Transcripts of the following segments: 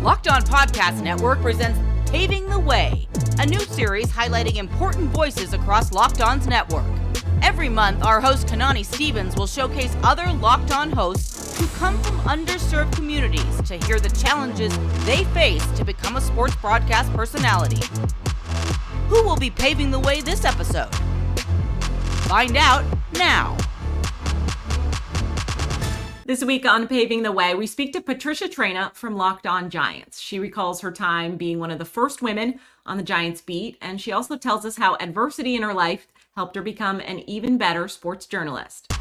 Locked On Podcast Network presents Paving the Way, a new series highlighting important voices across Locked On's network. Every month, our host Kanani Stevens will showcase other Locked On hosts who come from underserved communities to hear the challenges they face to become a sports broadcast personality. Who will be paving the way this episode? Find out now. This week on Paving the Way, we speak to Patricia Traina from Locked On Giants. She recalls her time being one of the first women on the Giants beat, and she also tells us how adversity in her life helped her become an even better sports journalist.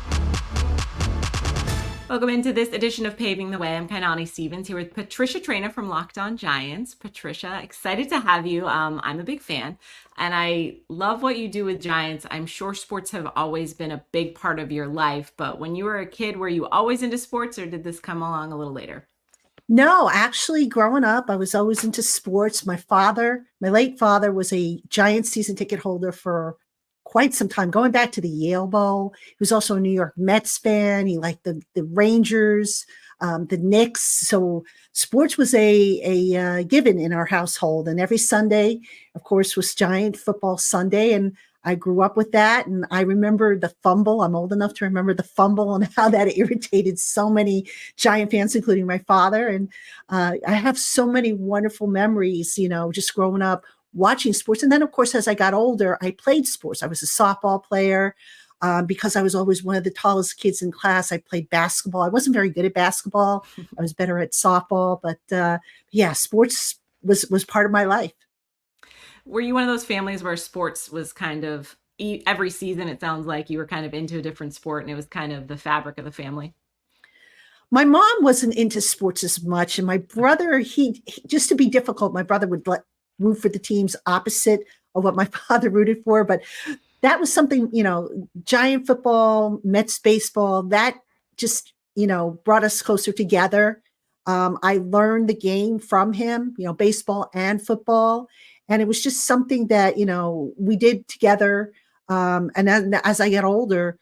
Welcome into this edition of Paving the Way. I'm Kanani Stevens here with Patricia Traina from Locked On Giants. Patricia, excited to have you. I'm a big fan, and I love what you do with Giants. I'm sure sports have always been a big part of your life, but when you were a kid, were you always into sports, or did this come along a little later? No, actually, growing up, I was always into sports. My late father, was a Giants season ticket holder for quite some time, going back to the Yale Bowl. He was also a New York Mets fan. He liked the Rangers, the Knicks. So sports was a given in our household. And every Sunday, of course, was Giant Football Sunday. And I grew up with that. And I remember the fumble. I'm old enough to remember the fumble and how that irritated so many Giant fans, including my father. And I have so many wonderful memories, just growing up watching sports. And then, of course, as I got older, I played sports. I was a softball player. Because I was always one of the tallest kids in class. I played basketball. I wasn't very good at basketball. I was better at softball. But sports was part of my life. Were you one of those families where sports was kind of every season, it sounds like you were kind of into a different sport and it was kind of the fabric of the family? My mom wasn't into sports as much. And my brother, he just to be difficult, my brother would root for the teams opposite of what my father rooted for. But that was something, Giant football, Mets baseball, that just, brought us closer together. I learned the game from him, baseball and football. And it was just something that, we did together. And then as I got older,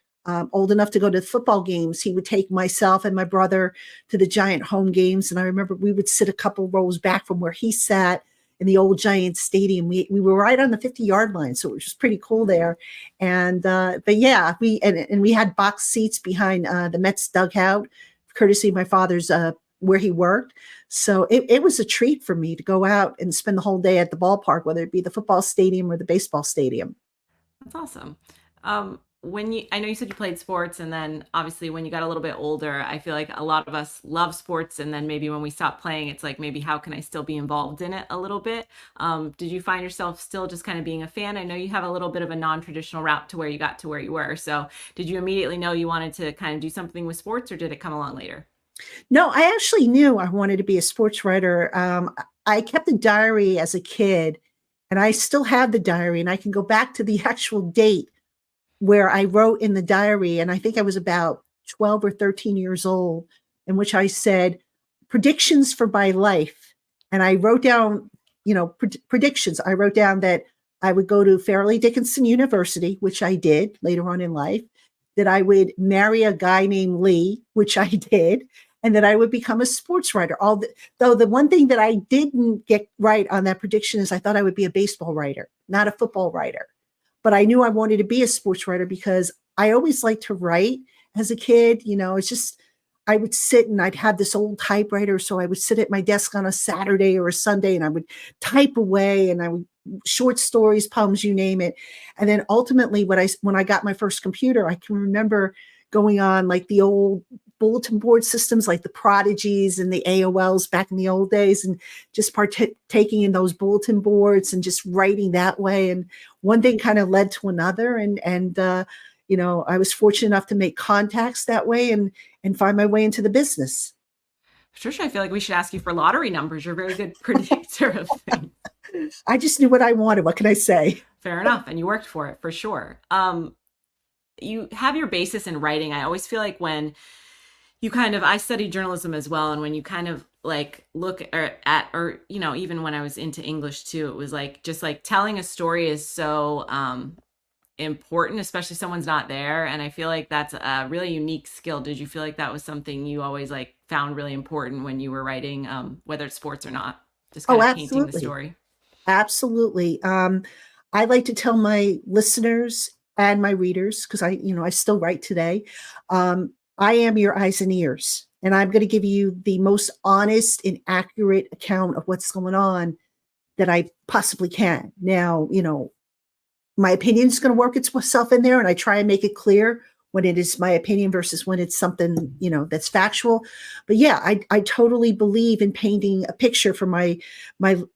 old enough to go to football games, he would take myself and my brother to the Giant home games. And I remember we would sit a couple rows back from where he sat in the old Giant stadium. We were right on the 50-yard line, so it was just pretty cool there. And we had box seats behind the Mets dugout, courtesy of my father's where he worked. So it was a treat for me to go out and spend the whole day at the ballpark, whether it be the football stadium or the baseball stadium. That's awesome. I know you said you played sports, and then obviously when you got a little bit older, I feel like a lot of us love sports. And then maybe when we stop playing, it's like, maybe how can I still be involved in it a little bit? Did you find yourself still just kind of being a fan? I know you have a little bit of a non-traditional route to where you got to where you were. So did you immediately know you wanted to kind of do something with sports, or did it come along later? No, I actually knew I wanted to be a sports writer. I kept a diary as a kid, and I still have the diary, and I can go back to the actual date where I wrote in the diary, and I think I was about 12 or 13 years old, in which I said predictions for my life. And I wrote down, predictions. I wrote down that I would go to Fairleigh Dickinson University, which I did later on in life, that I would marry a guy named Lee, which I did, and that I would become a sports writer. Though the one thing that I didn't get right on that prediction is I thought I would be a baseball writer, not a football writer. But I knew I wanted to be a sports writer because I always liked to write as a kid. It's just, I would sit and I'd have this old typewriter. So I would sit at my desk on a Saturday or a Sunday and I would type away, and I would short stories, poems, you name it. And then ultimately when I got my first computer, I can remember going on like the old bulletin board systems, like the Prodigies and the AOLs back in the old days, and just partaking in those bulletin boards and just writing that way. And one thing kind of led to another. And I was fortunate enough to make contacts that way and find my way into the business. Patricia, I feel like we should ask you for lottery numbers. You're a very good predictor of things. I just knew what I wanted. What can I say? Fair enough. And you worked for it for sure. You have your basis in writing. I always feel like when you I studied journalism as well. And when you kind of like look at, even when I was into English too, it was like, just like telling a story is so, important, especially if someone's not there. And I feel like that's a really unique skill. Did you feel like that was something you always like found really important when you were writing, whether it's sports or not, just Oh, kind of painting the absolutely. story? Absolutely. I like to tell my listeners and my readers, because I still write today. I am your eyes and ears, and I'm going to give you the most honest and accurate account of what's going on that I possibly can. Now, my opinion is going to work itself in there, and I try and make it clear when it is my opinion versus when it's something that's factual. But yeah, I totally believe in painting a picture for my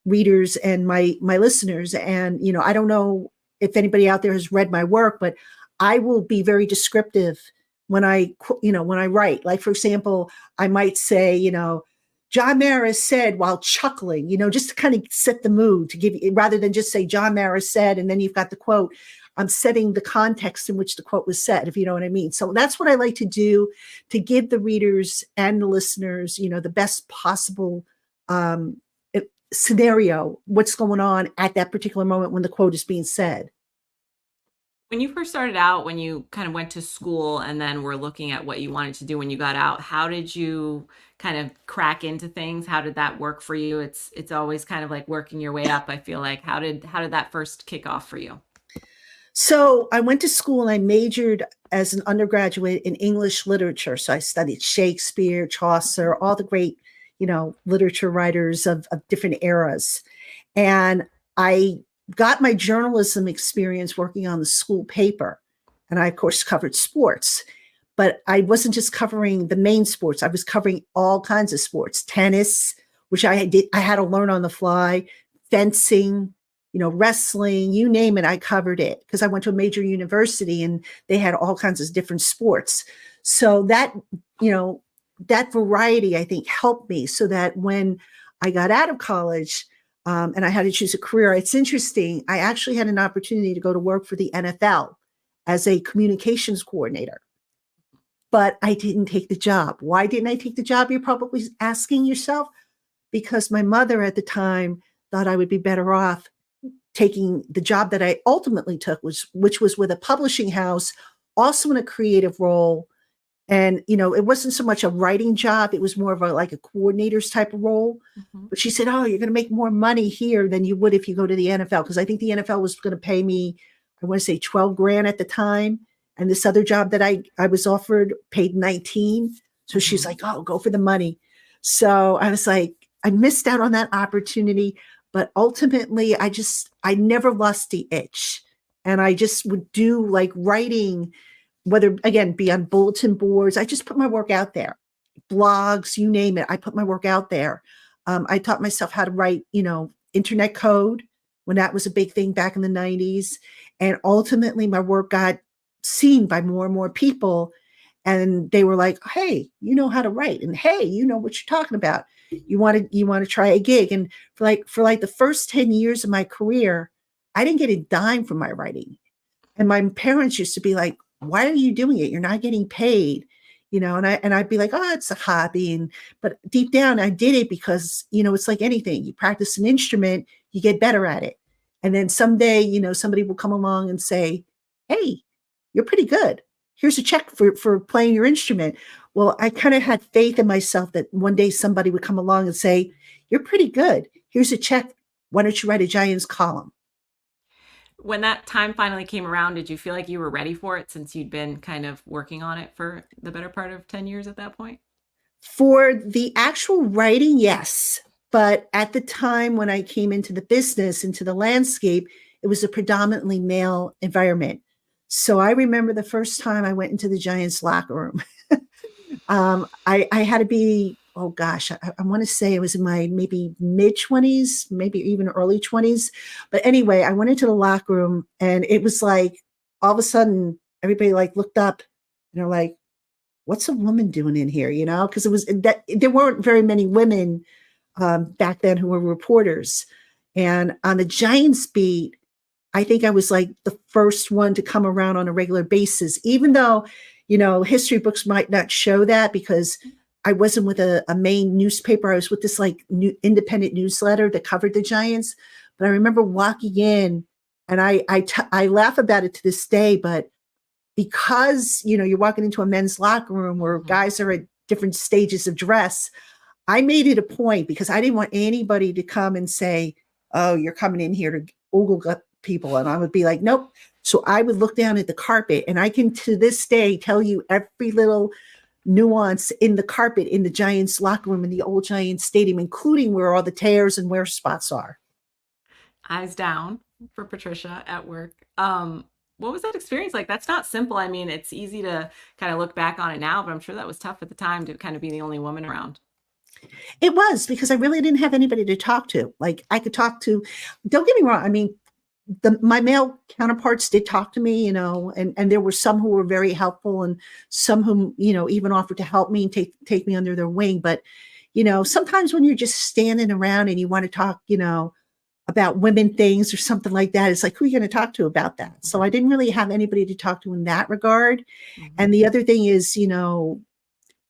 readers and my listeners. And I don't know if anybody out there has read my work, but I will be very descriptive when I write. Like, for example, I might say, John Maris said while chuckling, just to kind of set the mood, to give you, rather than just say John Maris said, and then you've got the quote. I'm setting the context in which the quote was said, if you know what I mean. So that's what I like to do, to give the readers and the listeners, the best possible scenario, what's going on at that particular moment when the quote is being said. When you first started out, when you kind of went to school and then were looking at what you wanted to do when you got out, how did you kind of crack into things? How did that work for you? It's always kind of like working your way up, I feel like. How did that first kick off for you? So I went to school and I majored as an undergraduate in English literature. So I studied Shakespeare, Chaucer, all the great, literature writers of different eras. And I got my journalism experience working on the school paper. And I, of course, covered sports. But I wasn't just covering the main sports. I was covering all kinds of sports, tennis, which I had to learn on the fly, fencing, wrestling, you name it, I covered it, because I went to a major university and they had all kinds of different sports. So that variety, I think, helped me, so that when I got out of college and I had to choose a career, it's interesting. I actually had an opportunity to go to work for the NFL as a communications coordinator, but I didn't take the job. Why didn't I take the job? You're probably asking yourself. Because my mother at the time thought I would be better off taking the job that I ultimately took, which was with a publishing house, also in a creative role. And, it wasn't so much a writing job. It was more of a coordinator's type of role. Mm-hmm. But she said, oh, you're going to make more money here than you would if you go to the NFL. Because I think the NFL was going to pay me, I want to say 12 grand at the time. And this other job that I was offered paid 19. So she's like, oh, go for the money. So I was like, I missed out on that opportunity. But ultimately, I never lost the itch. And I just would do writing, whether, again, be on bulletin boards. I just put my work out there. Blogs, you name it. I put my work out there. I taught myself how to write, internet code when that was a big thing back in the 90s. And ultimately, my work got seen by more and more people. And they were like, hey, you know how to write. And hey, you know what you're talking about. You want to try a gig. And for the first 10 years of my career, I didn't get a dime from my writing. And my parents used to be like, why are you doing it? You're not getting paid. And I'd be like, oh, it's a hobby. But deep down, I did it because, it's like anything. You practice an instrument, you get better at it. And then someday, somebody will come along and say, hey, you're pretty good. Here's a check for playing your instrument. Well, I kind of had faith in myself that one day somebody would come along and say, you're pretty good. Here's a check. Why don't you write a Giants column? When that time finally came around, did you feel like you were ready for it, since you'd been kind of working on it for the better part of 10 years at that point? For the actual writing, yes. But at the time when I came into the business, into the landscape, it was a predominantly male environment. So I remember the first time I went into the Giants locker room. I had to be, oh gosh, I want to say it was in my maybe mid-20s, maybe even early 20s. But anyway, I went into the locker room and it was like, all of a sudden, everybody looked up and they're like, what's a woman doing in here? Because it was that there weren't very many women back then who were reporters. And on the Giants beat, I think I was the first one to come around on a regular basis, even though, history books might not show that because I wasn't with a main newspaper. I was with this new independent newsletter that covered the Giants. But I remember walking in And I laugh about it to this day, but because, you're walking into a men's locker room where guys are at different stages of dress, I made it a point because I didn't want anybody to come and say, oh, you're coming in here to ogle people. And I would be like, nope. So I would look down at the carpet, and I can to this day tell you every little nuance in the carpet in the Giants locker room in the old Giants stadium, including where all the tears and wear spots are. Eyes down for Patricia at work. What was that experience like? That's not simple. I mean, it's easy to kind of look back on it now, but I'm sure that was tough at the time to kind of be the only woman around. It was, because I really didn't have anybody to talk to. Like, I could talk to, don't get me wrong. I mean, my male counterparts did talk to me, and there were some who were very helpful, and some whom, even offered to help me and take me under their wing. But, sometimes when you're just standing around and you want to talk, about women things or something like that, it's like, who are you going to talk to about that? So I didn't really have anybody to talk to in that regard. And the other thing is,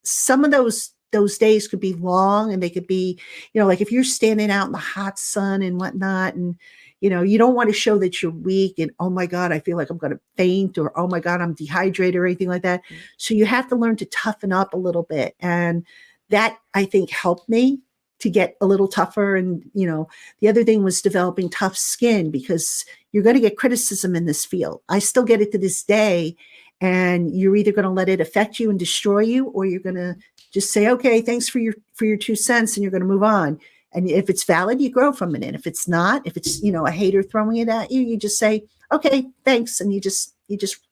some of those days could be long, and they could be, like if you're standing out in the hot sun and whatnot, and, you don't want to show that you're weak and, oh my God, I feel like I'm going to faint, or, oh my God, I'm dehydrated, or anything like that. So you have to learn to toughen up a little bit. And that, I think, helped me to get a little tougher. And, the other thing was developing tough skin, because you're going to get criticism in this field. I still get it to this day. And you're either going to let it affect you and destroy you, or you're going to just say, okay, thanks for your 2 cents, and you're going to move on. And if it's valid, you grow from it. And if it's not, if it's, a hater throwing it at you, you just say, okay, thanks. And you just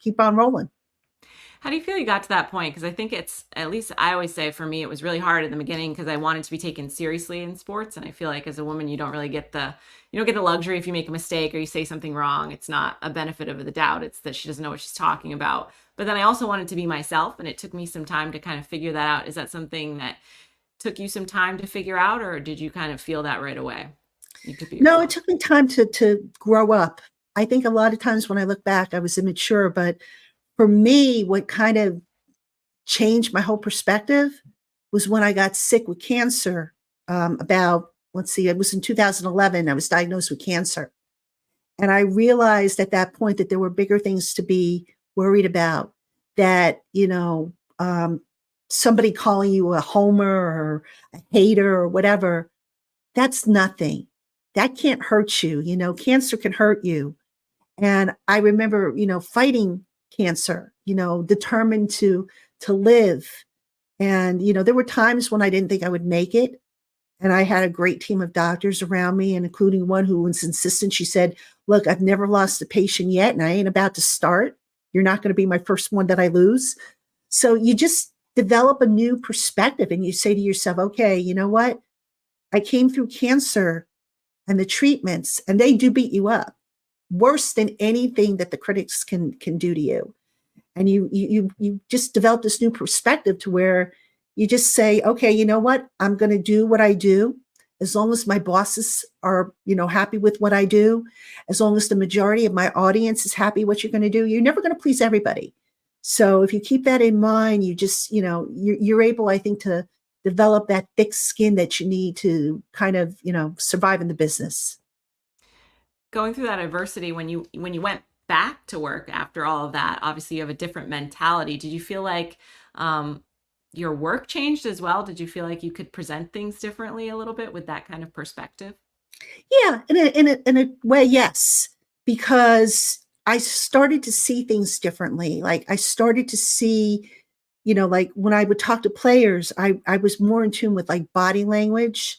keep on rolling. How do you feel you got to that point? Because I think it's, at least I always say for me, it was really hard in the beginning because I wanted to be taken seriously in sports. And I feel like as a woman, you don't get the luxury if you make a mistake or you say something wrong. It's not a benefit of the doubt. It's that she doesn't know what she's talking about. But then I also wanted to be myself, and it took me some time to kind of figure that out. Is that something that took you some time to figure out, or did you kind of feel that right away? No, it took me time to grow up. I think a lot of times when I look back, I was immature, but for me, what kind of changed my whole perspective was when I got sick with cancer. It was in 2011, I was diagnosed with cancer. And I realized at that point that there were bigger things to be worried about, that, somebody calling you a homer or a hater or whatever, that's nothing. That can't hurt you. Cancer can hurt you. And I remember, fighting cancer, determined to live. And, there were times when I didn't think I would make it. And I had a great team of doctors around me, and including one who was insistent. She said, look, I've never lost a patient yet, and I ain't about to start. You're not going to be my first one that I lose. So you just develop a new perspective, and you say to yourself, okay, you know what? I came through cancer and the treatments, and they do beat you up worse than anything that the critics can do to you. And you just develop this new perspective to where you just say, okay, you know what? I'm going to do what I do. As long as my bosses are, happy with what I do, as long as the majority of my audience is happy what you're going to do, you're never going to please everybody. So if you keep that in mind, you just, you're able, I think, to develop that thick skin that you need to kind of, survive in the business. Going through that adversity, when you went back to work after all of that, obviously you have a different mentality. Did you feel like your work changed as well? Did you feel like you could present things differently a little bit with that kind of perspective? Yeah, in a way, yes, because I started to see things differently. Like I started to see, like when I would talk to players, I was more in tune with like body language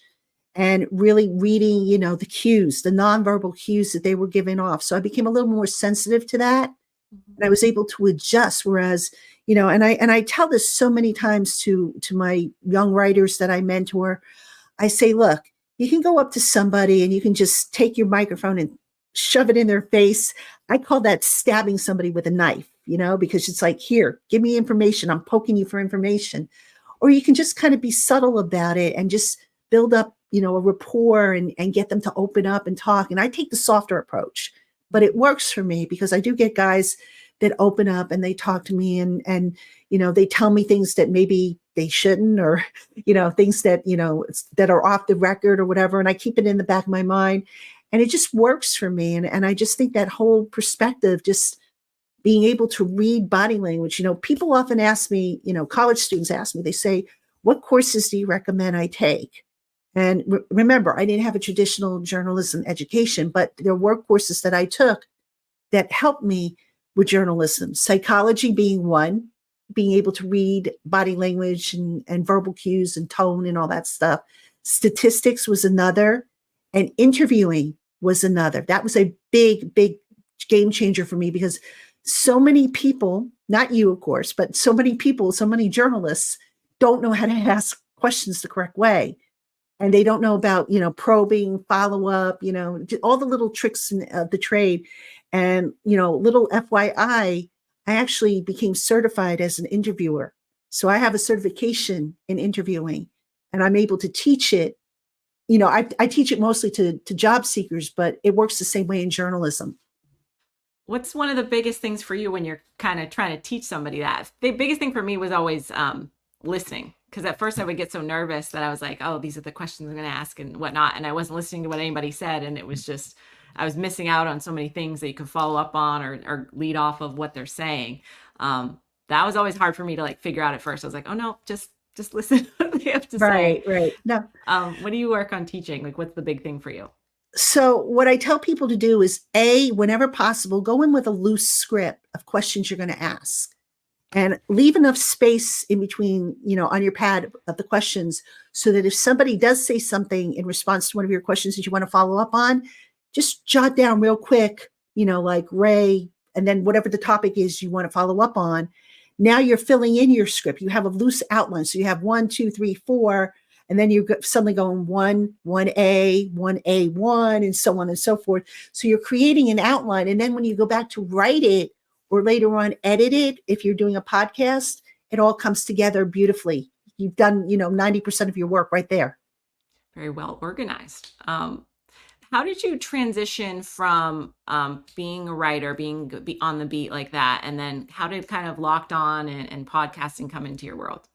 and really reading, the cues, the nonverbal cues that they were giving off. So I became a little more sensitive to that, and I was able to adjust. Whereas, and I tell this so many times to my young writers that I mentor. I say, look, you can go up to somebody and you can just take your microphone and shove it in their face. I call that stabbing somebody with a knife, because it's like, here, give me information. I'm poking you for information. Or you can just kind of be subtle about it and just build up, a rapport and get them to open up and talk. And I take the softer approach, but it works for me because I do get guys that open up and they talk to me and they tell me things that maybe they shouldn't, or, things that, that are off the record or whatever. And I keep it in the back of my mind. And it just works for me. And I just think that whole perspective, just being able to read body language, people often ask me, college students ask me, they say, what courses do you recommend I take? And remember, I didn't have a traditional journalism education, but there were courses that I took that helped me with journalism, psychology being one, being able to read body language and verbal cues and tone and all that stuff. Statistics was another, and interviewing was another. That was a big, big game changer for me, because so many people, not you, of course, but so many people, so many journalists don't know how to ask questions the correct way. And they don't know about, probing, follow-up, all the little tricks of the trade. And, little FYI, I actually became certified as an interviewer. So I have a certification in interviewing, and I'm able to teach it. I teach it mostly to job seekers, but it works the same way in journalism. What's one of the biggest things for you when you're kind of trying to teach somebody that? The biggest thing for me was always listening. Because at first I would get so nervous that I was like, oh, these are the questions I'm going to ask and whatnot. And I wasn't listening to what anybody said. And it was just, I was missing out on so many things that you could follow up on or lead off of what they're saying. That was always hard for me to figure out at first. I was like, oh no, just listen to what they have to say. Right. No. What do you work on teaching? What's the big thing for you? So what I tell people to do is, whenever possible, go in with a loose script of questions you're going to ask. And leave enough space in between, on your pad of the questions, so that if somebody does say something in response to one of your questions that you want to follow up on, just jot down real quick, like Ray, and then whatever the topic is you want to follow up on. Now you're filling in your script. You have a loose outline. So you have 1, 2, 3, 4, and then you're suddenly going 1A, 1A1, and so on and so forth. So you're creating an outline. And then when you go back to write it, or later on edit it, if you're doing a podcast, it all comes together beautifully. You've done, 90% of your work right there. Very well organized. How did you transition from being a writer, being on the beat like that, and then how did kind of Locked On and podcasting come into your world?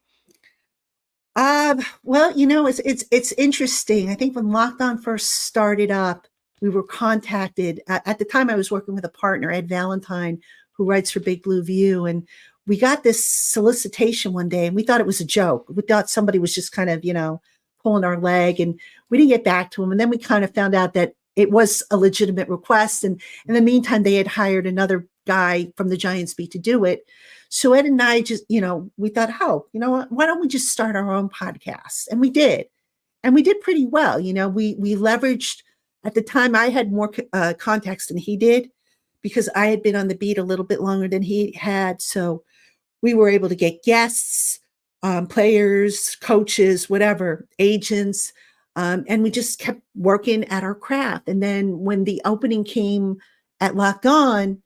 Well, it's interesting. I think when Locked On first started up, we were contacted. At the time, I was working with a partner, Ed Valentine, who writes for Big Blue View. And we got this solicitation one day, and we thought it was a joke. We thought somebody was just kind of, pulling our leg, and we didn't get back to him. And then we kind of found out that it was a legitimate request. And in the meantime, they had hired another guy from the Giants beat to do it. So Ed and I just, we thought, what, why don't we just start our own podcast? And we did. And we did pretty well. We leveraged, at the time, I had more contacts than he did, because I had been on the beat a little bit longer than he had. So we were able to get guests, players, coaches, whatever, agents. And we just kept working at our craft. And then when the opening came at Locked On,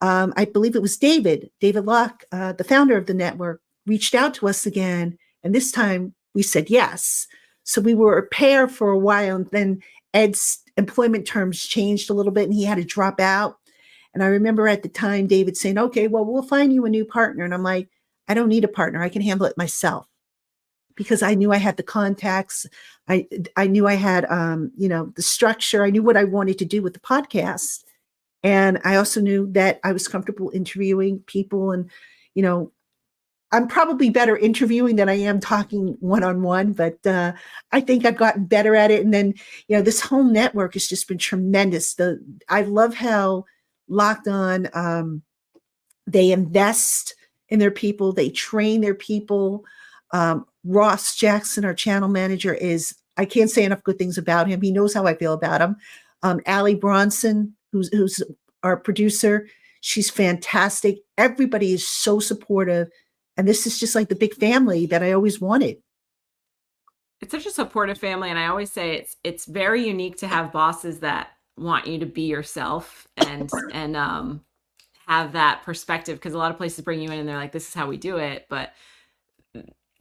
I believe it was David Locke, the founder of the network, reached out to us again. And this time we said yes. So we were a pair for a while. And then Ed's employment terms changed a little bit, and he had to drop out. And I remember at the time, David saying, okay, well, we'll find you a new partner. And I'm like, I don't need a partner. I can handle it myself, because I knew I had the contacts. I knew I had, the structure. I knew what I wanted to do with the podcast. And I also knew that I was comfortable interviewing people. And, I'm probably better interviewing than I am talking one-on-one, but I think I've gotten better at it. And then, this whole network has just been tremendous. I love how Locked On, they invest in their people. They train their people. Ross Jackson, our channel manager, I can't say enough good things about him. He knows how I feel about him. Allie Bronson, who's our producer, she's fantastic. Everybody is so supportive. And this is just like the big family that I always wanted. It's such a supportive family. And I always say it's very unique to have bosses that want you to be yourself and have that perspective, because a lot of places bring you in and they're like, this is how we do it. But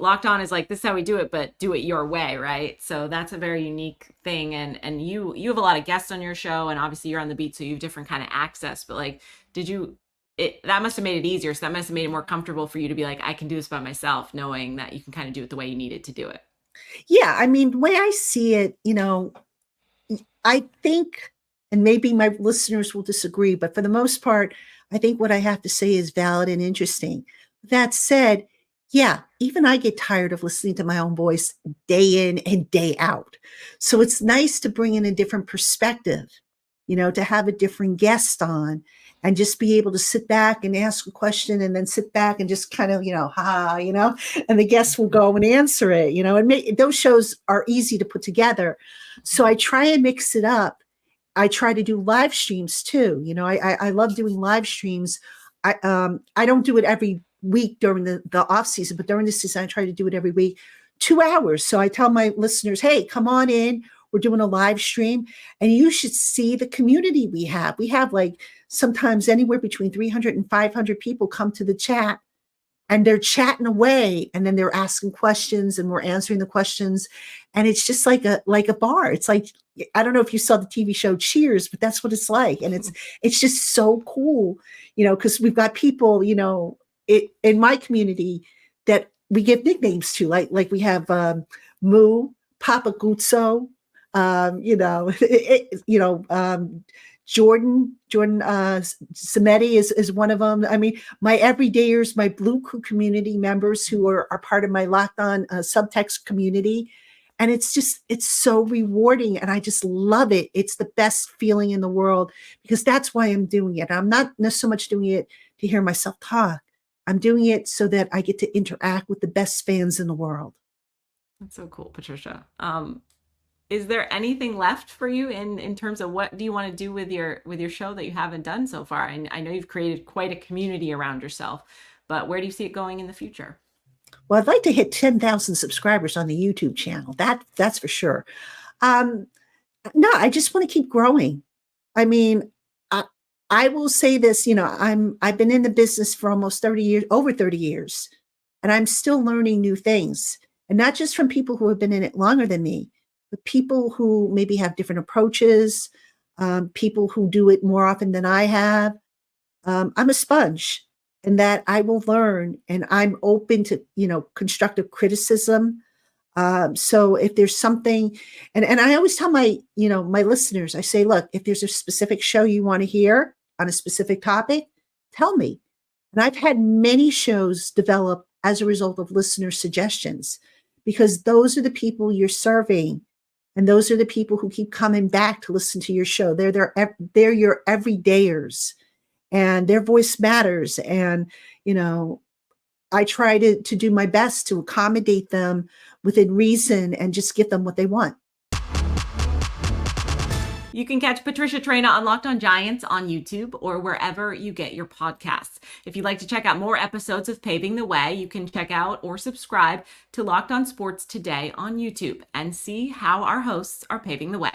Locked On is like, this is how we do it, but do it your way, right? So that's a very unique thing. And you have a lot of guests on your show, and obviously you're on the beat, so you have different kind of access. But that must have made it easier. So that must have made it more comfortable for you to be like, I can do this by myself, knowing that you can kind of do it the way you needed to do it. Yeah. I mean, the way I see it, I think And maybe my listeners will disagree, but for the most part, I think what I have to say is valid and interesting. That said, yeah, even I get tired of listening to my own voice day in and day out. So it's nice to bring in a different perspective, to have a different guest on and just be able to sit back and ask a question and then sit back and just kind of, and the guest will go and answer it, and those shows are easy to put together. So I try and mix it up. I try to do live streams too. I love doing live streams. I don't do it every week during the off season, but during the season, I try to do it every week, 2 hours. So I tell my listeners, hey, come on in. We're doing a live stream and you should see the community we have. We have like sometimes anywhere between 300 and 500 people come to the chat and they're chatting away and then they're asking questions and we're answering the questions. And it's just like a bar. It's like, I don't know if you saw the TV show Cheers, but that's what it's like. And it's just so cool, because we've got people, in my community that we give nicknames to, like we have Moo, Papa Guzzo, Jordan Samedi is one of them. I mean, my everydayers, my Blue Crew community members who are part of my Locked On subtext community. And it's so rewarding. And I just love it. It's the best feeling in the world because that's why I'm doing it. I'm not so much doing it to hear myself talk. I'm doing it so that I get to interact with the best fans in the world. That's so cool, Patricia. Is there anything left for you in terms of what do you want to do with your show that you haven't done so far? And I know you've created quite a community around yourself, but where do you see it going in the future? Well, I'd like to hit 10,000 subscribers on the YouTube channel. That's for sure. No, I just want to keep growing. I mean, I will say this, I've been in the business for almost 30 years, over 30 years, and I'm still learning new things. And not just from people who have been in it longer than me, but people who maybe have different approaches, people who do it more often than I have. I'm a sponge and that I will learn and I'm open to, constructive criticism. So if there's something, and I always tell my listeners, I say, look, if there's a specific show you want to hear on a specific topic, tell me. And I've had many shows develop as a result of listener suggestions, because those are the people you're serving. And those are the people who keep coming back to listen to your show. They're your everydayers and their voice matters. And, I try to do my best to accommodate them within reason and just give them what they want. You can catch Patricia Traina on Locked On Giants on YouTube or wherever you get your podcasts. If you'd like to check out more episodes of Paving the Way, you can check out or subscribe to Locked On Sports today on YouTube and see how our hosts are paving the way.